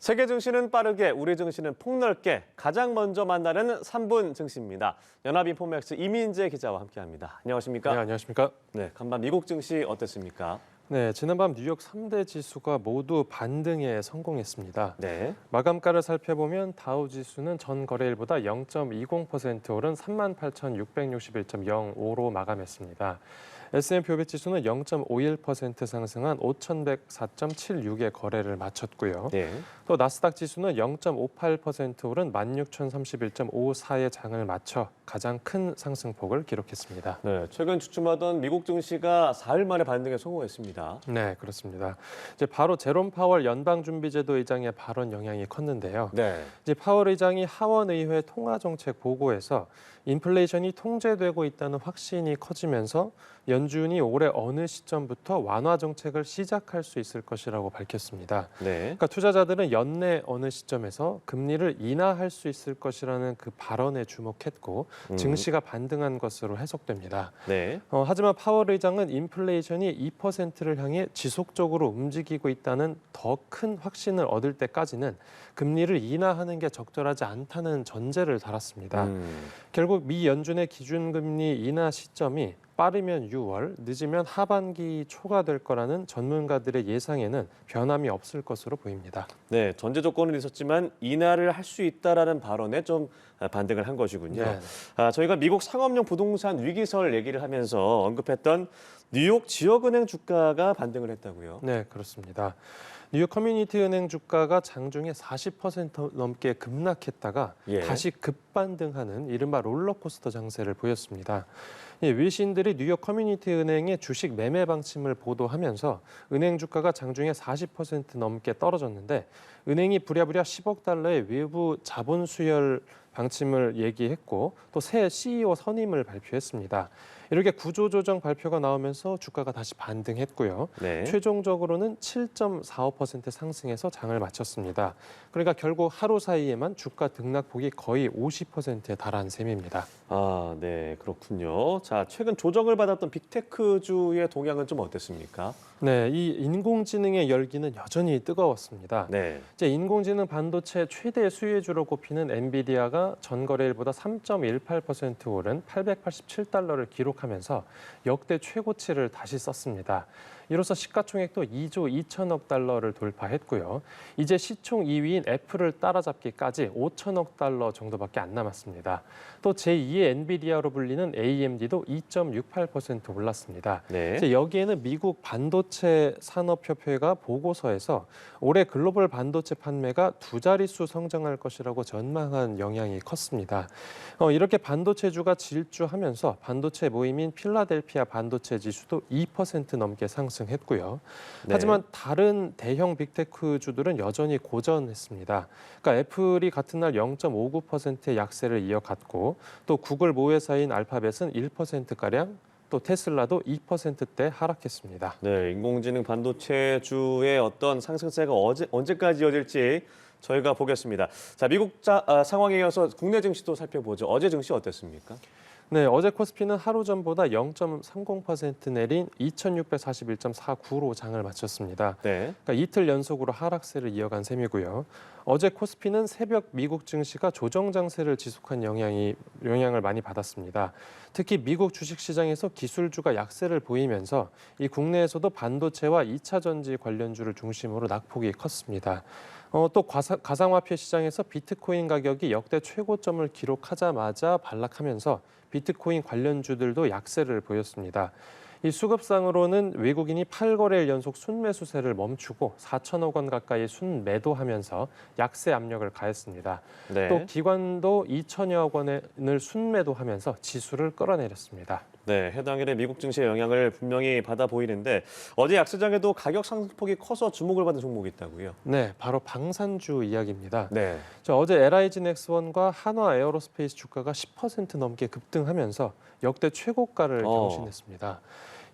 세계 증시는 빠르게, 우리 증시는 폭넓게 가장 먼저 만나는 3분 증시입니다. 연합인포맥스 이민재 기자와 함께합니다. 안녕하십니까? 네, 안녕하십니까? 네, 간밤 미국 증시 어땠습니까? 네, 지난밤 뉴욕 3대 지수가 모두 반등에 성공했습니다. 네. 마감가를 살펴보면 다우 지수는 전 거래일보다 0.20% 오른 38,661.05로 마감했습니다. S&P 500 지수는 0.51% 상승한 5,104.76의 거래를 마쳤고요. 네. 또 나스닥 지수는 0.58% 오른 16,031.54의 장을 마쳐 가장 큰 상승폭을 기록했습니다. 네, 최근 주춤하던 미국 증시가 사흘 만에 반등에 성공했습니다. 네, 그렇습니다. 이제 바로 제롬 파월 연방준비제도 의장의 발언 영향이 컸는데요. 네. 이제 파월 의장이 하원의회 통화정책 보고에서 인플레이션이 통제되고 있다는 확신이 커지면서 연준이 올해 어느 시점부터 완화 정책을 시작할 수 있을 것이라고 밝혔습니다. 네. 그러니까 투자자들은 연내 어느 시점에서 금리를 인하할 수 있을 것이라는 그 발언에 주목했고 증시가 반등한 것으로 해석됩니다. 네. 하지만 파월 의장은 인플레이션이 2%를 향해 지속적으로 움직이고 있다는 더 큰 확신을 얻을 때까지는 금리를 인하하는 게 적절하지 않다는 전제를 달았습니다. 결국 미 연준의 기준금리 인하 시점이 빠르면 6월, 늦으면 하반기 초가 될 거라는 전문가들의 예상에는 변함이 없을 것으로 보입니다. 네, 전제 조건은 있었지만 인하를 할 수 있다라는 발언에 좀 반등을 한 것이군요. 네. 저희가 미국 상업용 부동산 위기설 얘기를 하면서 언급했던 뉴욕 지역은행 주가가 반등을 했다고요. 네, 그렇습니다. 뉴욕 커뮤니티 은행 주가가 장중에 40% 넘게 급락했다가 예. 다시 급반등하는 이른바 롤러코스터 장세를 보였습니다. 외신들이 뉴욕 커뮤니티 은행의 주식 매매 방침을 보도하면서 은행 주가가 장중에 40% 넘게 떨어졌는데 은행이 부랴부랴 10억 달러의 외부 자본 수혈 방침을 얘기했고 또 새 CEO 선임을 발표했습니다. 이렇게 구조조정 발표가 나오면서 주가가 다시 반등했고요. 네. 최종적으로는 7.45% 상승해서 장을 마쳤습니다. 그러니까 결국 하루 사이에만 주가 등락폭이 거의 50%에 달한 셈입니다. 아, 네, 그렇군요. 자, 최근 조정을 받았던 빅테크주의 동향은 좀 어땠습니까? 네, 이 인공지능의 열기는 여전히 뜨거웠습니다. 네. 이제 인공지능 반도체 최대 수혜주로 꼽히는 엔비디아가 전거래일보다 3.18% 오른 887달러를 기록하면서 역대 최고치를 다시 썼습니다. 이로써 시가총액도 2조 2천억 달러를 돌파했고요. 이제 시총 2위인 애플을 따라잡기까지 5천억 달러 정도밖에 안 남았습니다. 또 제2의 엔비디아로 불리는 AMD도 2.68% 올랐습니다. 네. 이제 여기에는 미국 반도체 산업협회가 보고서에서 올해 글로벌 반도체 판매가 두 자릿수 성장할 것이라고 전망한 영향이 컸습니다. 이렇게 반도체주가 질주하면서 반도체 모임인 필라델피아 반도체 지수도 2% 넘게 상승했고요. 네. 하지만 다른 대형 빅테크주들은 여전히 고전했습니다. 그러니까 애플이 같은 날 0.59%의 약세를 이어갔고 또 구글 모회사인 알파벳은 1%가량 또 테슬라도 2%대 하락했습니다. 네, 인공지능 반도체주의 어떤 상승세가 언제까지 이어질지 저희가 보겠습니다. 자, 미국 상황에 이어서 국내 증시도 살펴보죠. 어제 증시 어땠습니까? 네, 어제 코스피는 하루 전보다 0.30% 내린 2,641.49로 장을 마쳤습니다. 네. 그러니까 이틀 연속으로 하락세를 이어간 셈이고요. 어제 코스피는 새벽 미국 증시가 조정 장세를 지속한 영향을 많이 받았습니다. 특히 미국 주식시장에서 기술주가 약세를 보이면서 이 국내에서도 반도체와 2차 전지 관련주를 중심으로 낙폭이 컸습니다. 또 가상화폐 시장에서 비트코인 가격이 역대 최고점을 기록하자마자 반락하면서 비트코인 관련주들도 약세를 보였습니다. 이 수급상으로는 외국인이 8거래일 연속 순매수세를 멈추고 4천억 원 가까이 순매도하면서 약세 압력을 가했습니다. 네. 또 기관도 2천여억 원을 순매도하면서 지수를 끌어내렸습니다. 네, 해당 일의 미국 증시의 영향을 분명히 받아 보이는데 어제 약세장에도 가격 상승폭이 커서 주목을 받은 종목이 있다고요? 네, 바로 방산주 이야기입니다. 네. 어제 LIG 넥스원과 한화 에어로스페이스 주가가 10% 넘게 급등하면서 역대 최고가를 경신했습니다.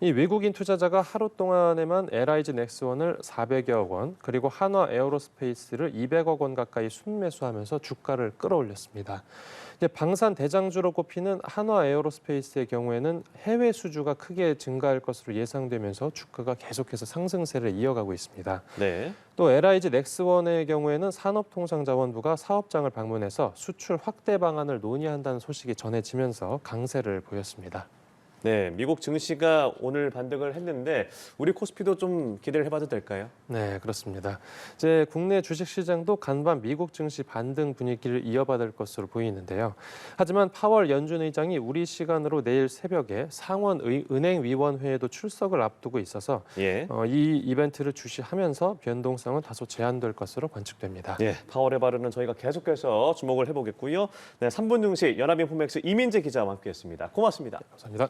이 외국인 투자자가 하루 동안에만 LIG 넥스원을 400여억 원, 그리고 한화 에어로스페이스를 200억 원 가까이 순매수하면서 주가를 끌어올렸습니다. 이제 방산 대장주로 꼽히는 한화 에어로스페이스의 경우에는 해외 수주가 크게 증가할 것으로 예상되면서 주가가 계속해서 상승세를 이어가고 있습니다. 네. 또 LIG 넥스원의 경우에는 산업통상자원부가 사업장을 방문해서 수출 확대 방안을 논의한다는 소식이 전해지면서 강세를 보였습니다. 네, 미국 증시가 오늘 반등을 했는데 우리 코스피도 좀 기대를 해봐도 될까요? 네, 그렇습니다. 이제 국내 주식시장도 간밤 미국 증시 반등 분위기를 이어받을 것으로 보이는데요. 하지만 파월 연준 의장이 우리 시간으로 내일 새벽에 상원 은행위원회에도 출석을 앞두고 있어서 예. 이 이벤트를 주시하면서 변동성은 다소 제한될 것으로 관측됩니다. 예, 파월의 발언은 저희가 계속해서 주목을 해보겠고요. 네, 3분 증시 연합인포맥스 이민재 기자와 함께했습니다. 고맙습니다. 감사합니다.